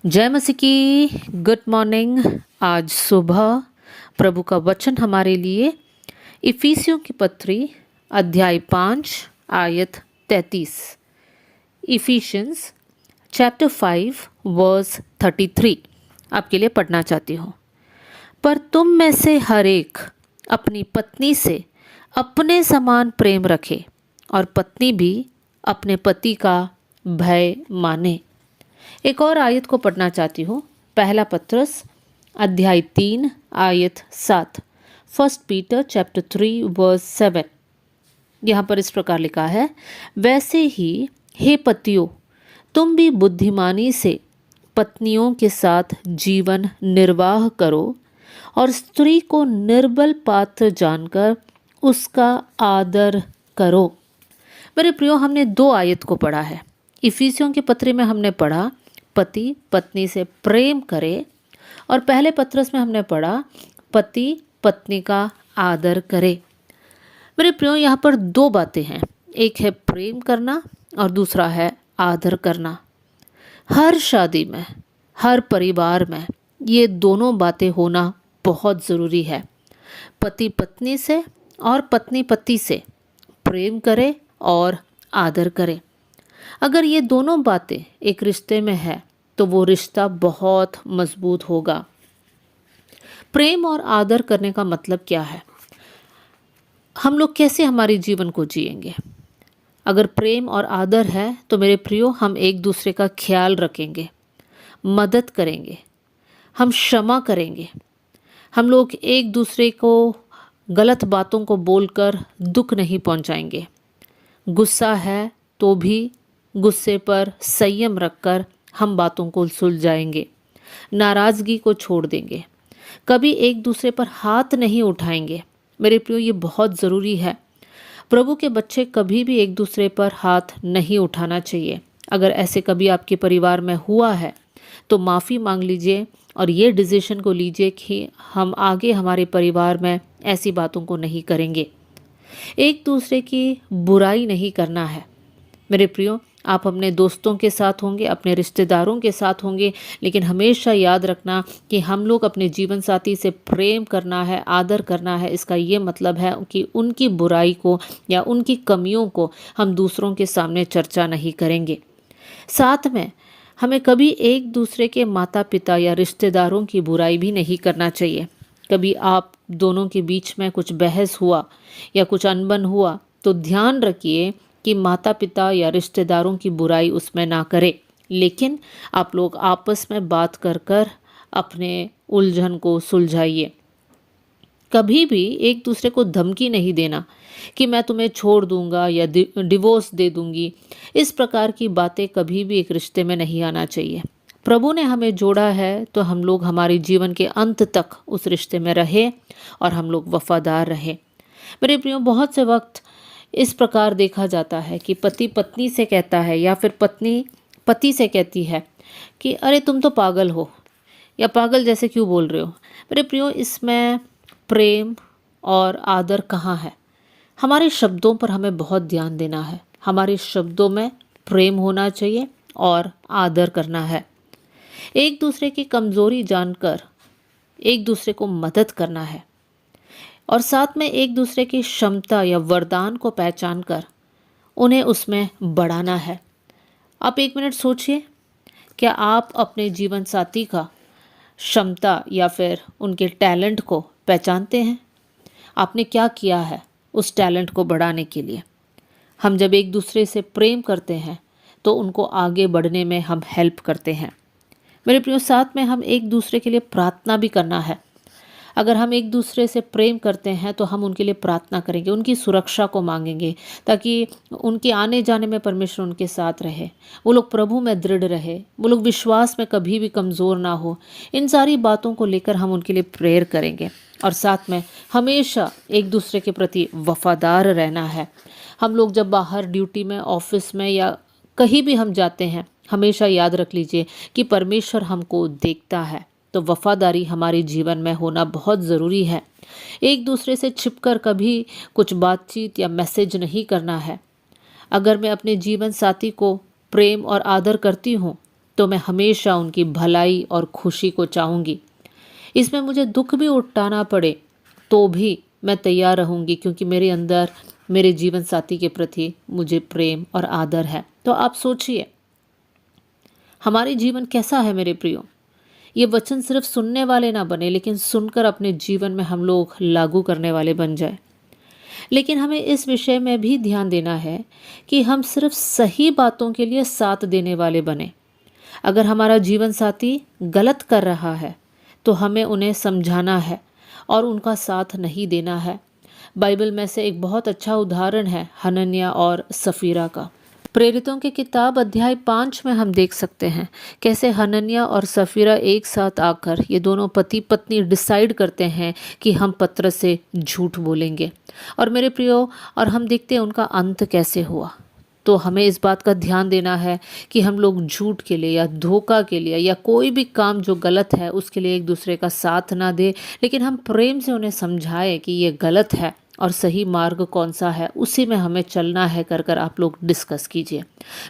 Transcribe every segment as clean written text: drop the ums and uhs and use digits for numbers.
जय मसीह की गुड मॉर्निंग। आज सुबह प्रभु का वचन हमारे लिए इफिसियों की पत्री अध्याय 5 आयत 33। इफिशियंस चैप्टर 5 वर्स 33 आपके लिए पढ़ना चाहती हूँ। पर तुम में से हर एक अपनी पत्नी से अपने समान प्रेम रखे और पत्नी भी अपने पति का भय माने। एक और आयत को पढ़ना चाहती हूँ। पहला पत्रस अध्याय 3 आयत 7। First Peter chapter 3 verse 7। यहाँ पर इस प्रकार लिखा है, वैसे ही हे पतियों, तुम भी बुद्धिमानी से पत्नियों के साथ जीवन निर्वाह करो और स्त्री को निर्बल पात्र जानकर उसका आदर करो। मेरे प्रियो, हमने 2 आयत को पढ़ा है। इफिसियों के पत्री में हमने पढ़ा पति पत्नी से प्रेम करे, और पहले पत्रस में हमने पढ़ा पति पत्नी का आदर करे। मेरे प्रियो, यहाँ पर 2 बातें हैं, एक है प्रेम करना और दूसरा है आदर करना। हर शादी में, हर परिवार में ये दोनों बातें होना बहुत ज़रूरी है। पति पत्नी से और पत्नी पति से प्रेम करे और आदर करे। अगर ये दोनों बातें एक रिश्ते में है तो वो रिश्ता बहुत मजबूत होगा। प्रेम और आदर करने का मतलब क्या है? हम लोग कैसे हमारे जीवन को जिएंगे? अगर प्रेम और आदर है तो मेरे प्रियो, हम एक दूसरे का ख्याल रखेंगे, मदद करेंगे, हम क्षमा करेंगे। हम लोग एक दूसरे को गलत बातों को बोलकर दुख नहीं पहुंचाएंगे। गुस्सा है तो भी गुस्से पर संयम रखकर हम बातों को सुलझाएंगे, नाराज़गी को छोड़ देंगे, कभी एक दूसरे पर हाथ नहीं उठाएंगे। मेरे प्रियो, ये बहुत ज़रूरी है। प्रभु के बच्चे कभी भी एक दूसरे पर हाथ नहीं उठाना चाहिए। अगर ऐसे कभी आपके परिवार में हुआ है तो माफ़ी मांग लीजिए और ये डिसीजन को लीजिए कि हम आगे हमारे परिवार में ऐसी बातों को नहीं करेंगे। एक दूसरे की बुराई नहीं करना है। मेरे प्रियो, आप अपने दोस्तों के साथ होंगे, अपने रिश्तेदारों के साथ होंगे, लेकिन हमेशा याद रखना कि हम लोग अपने जीवन साथी से प्रेम करना है, आदर करना है। इसका ये मतलब है कि उनकी बुराई को या उनकी कमियों को हम दूसरों के सामने चर्चा नहीं करेंगे। साथ में हमें कभी एक दूसरे के माता पिता या रिश्तेदारों की बुराई भी नहीं करना चाहिए। कभी आप दोनों के बीच में कुछ बहस हुआ या कुछ अनबन हुआ तो ध्यान रखिए कि माता पिता या रिश्तेदारों की बुराई उसमें ना करें, लेकिन आप लोग आपस में बात कर कर अपने उलझन को सुलझाइए। कभी भी एक दूसरे को धमकी नहीं देना कि मैं तुम्हें छोड़ दूंगा या डिवोर्स दे दूंगी। इस प्रकार की बातें कभी भी एक रिश्ते में नहीं आना चाहिए। प्रभु ने हमें जोड़ा है तो हम लोग हमारे जीवन के अंत तक उस रिश्ते में रहे और हम लोग वफादार रहे। मेरे प्रियो, बहुत से वक्त इस प्रकार देखा जाता है कि पति पत्नी से कहता है या फिर पत्नी पति से कहती है कि अरे तुम तो पागल हो, या पागल जैसे क्यों बोल रहे हो। मेरे प्रियो, इसमें प्रेम और आदर कहाँ है? हमारे शब्दों पर हमें बहुत ध्यान देना है। हमारे शब्दों में प्रेम होना चाहिए और आदर करना है। एक दूसरे की कमज़ोरी जानकर एक दूसरे को मदद करना है और साथ में एक दूसरे की क्षमता या वरदान को पहचान कर उन्हें उसमें बढ़ाना है। आप 1 मिनट सोचिए, क्या आप अपने जीवन साथी का क्षमता या फिर उनके टैलेंट को पहचानते हैं? आपने क्या किया है उस टैलेंट को बढ़ाने के लिए? हम जब एक दूसरे से प्रेम करते हैं तो उनको आगे बढ़ने में हम हेल्प करते हैं। मेरे प्रियो, साथ में हम एक दूसरे के लिए प्रार्थना भी करना है। अगर हम एक दूसरे से प्रेम करते हैं तो हम उनके लिए प्रार्थना करेंगे, उनकी सुरक्षा को मांगेंगे ताकि उनके आने जाने में परमेश्वर उनके साथ रहे, वो लोग प्रभु में दृढ़ रहे, वो लोग विश्वास में कभी भी कमज़ोर ना हो। इन सारी बातों को लेकर हम उनके लिए प्रेयर करेंगे और साथ में हमेशा एक दूसरे के प्रति वफादार रहना है। हम लोग जब बाहर ड्यूटी में, ऑफिस में या कहीं भी हम जाते हैं, हमेशा याद रख लीजिए कि परमेश्वर हमको देखता है, तो वफादारी हमारे जीवन में होना बहुत ज़रूरी है। एक दूसरे से छिपकर कभी कुछ बातचीत या मैसेज नहीं करना है। अगर मैं अपने जीवन साथी को प्रेम और आदर करती हूँ तो मैं हमेशा उनकी भलाई और खुशी को चाहूँगी। इसमें मुझे दुख भी उठाना पड़े तो भी मैं तैयार रहूँगी, क्योंकि मेरे अंदर मेरे जीवन साथी के प्रति मुझे प्रेम और आदर है। तो आप सोचिए हमारे जीवन कैसा है मेरे प्रियो। ये वचन सिर्फ सुनने वाले ना बने, लेकिन सुनकर अपने जीवन में हम लोग लागू करने वाले बन जाए। लेकिन हमें इस विषय में भी ध्यान देना है कि हम सिर्फ सही बातों के लिए साथ देने वाले बने। अगर हमारा जीवन साथी गलत कर रहा है तो हमें उन्हें समझाना है और उनका साथ नहीं देना है। बाइबल में से एक बहुत अच्छा उदाहरण है हनन्याह और सफीरा का। प्रेरितों की किताब अध्याय 5 में हम देख सकते हैं कैसे हनन्याह और सफीरा एक साथ आकर ये दोनों पति पत्नी डिसाइड करते हैं कि हम पतरस से झूठ बोलेंगे। और मेरे प्रियो, और हम देखते हैं उनका अंत कैसे हुआ। तो हमें इस बात का ध्यान देना है कि हम लोग झूठ के लिए या धोखा के लिए या कोई भी काम जो गलत है उसके लिए एक दूसरे का साथ ना दे, लेकिन हम प्रेम से उन्हें समझाएं कि ये गलत है और सही मार्ग कौन सा है, उसी में हमें चलना है। कर आप लोग डिस्कस कीजिए।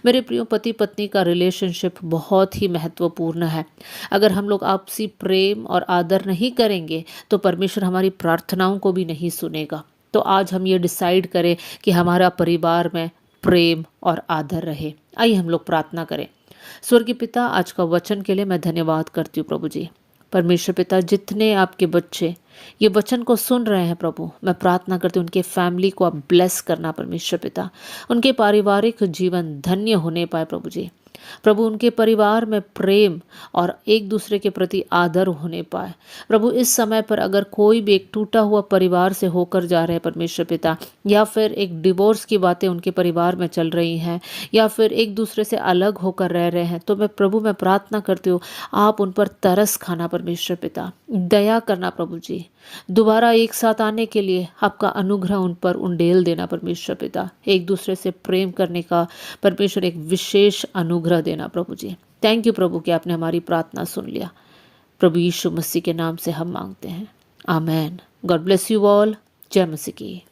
मेरे प्रियो, पति पत्नी का रिलेशनशिप बहुत ही महत्वपूर्ण है। अगर हम लोग आपसी प्रेम और आदर नहीं करेंगे तो परमेश्वर हमारी प्रार्थनाओं को भी नहीं सुनेगा। तो आज हम ये डिसाइड करें कि हमारा परिवार में प्रेम और आदर रहे। आइए हम लोग प्रार्थना करें। स्वर्गीय पिता, आज का वचन के लिए मैं धन्यवाद करती हूँ प्रभु जी। परमेश्वर पिता, जितने आपके बच्चे ये वचन को सुन रहे हैं प्रभु, मैं प्रार्थना करती हूँ उनके फैमिली को आप ब्लेस करना परमेश्वर पिता। उनके पारिवारिक जीवन धन्य होने पाए प्रभु जी। प्रभु, उनके परिवार में प्रेम और एक दूसरे के प्रति आदर होने पाए। प्रभु, इस समय पर अगर कोई भी एक टूटा हुआ परिवार से होकर जा रहे हैं परमेश्वर पिता, या फिर एक डिवोर्स की बातें उनके परिवार में चल रही हैं, या फिर एक दूसरे से अलग होकर रह रहे हैं, तो मैं प्रार्थना करती हूँ आप उन पर तरस खाना परमेश्वर पिता, दया करना प्रभु जी। दोबारा एक साथ आने के लिए आपका अनुग्रह उन पर उंडेल देना परमेश्वर पिता। एक दूसरे से प्रेम करने का परमेश्वर एक विशेष अनुग्रह देना प्रभु जी। थैंक यू प्रभु कि आपने हमारी प्रार्थना सुन लिया। प्रभु यीशु मसीह के नाम से हम मांगते हैं, amen. God bless you all. जय मसीह की।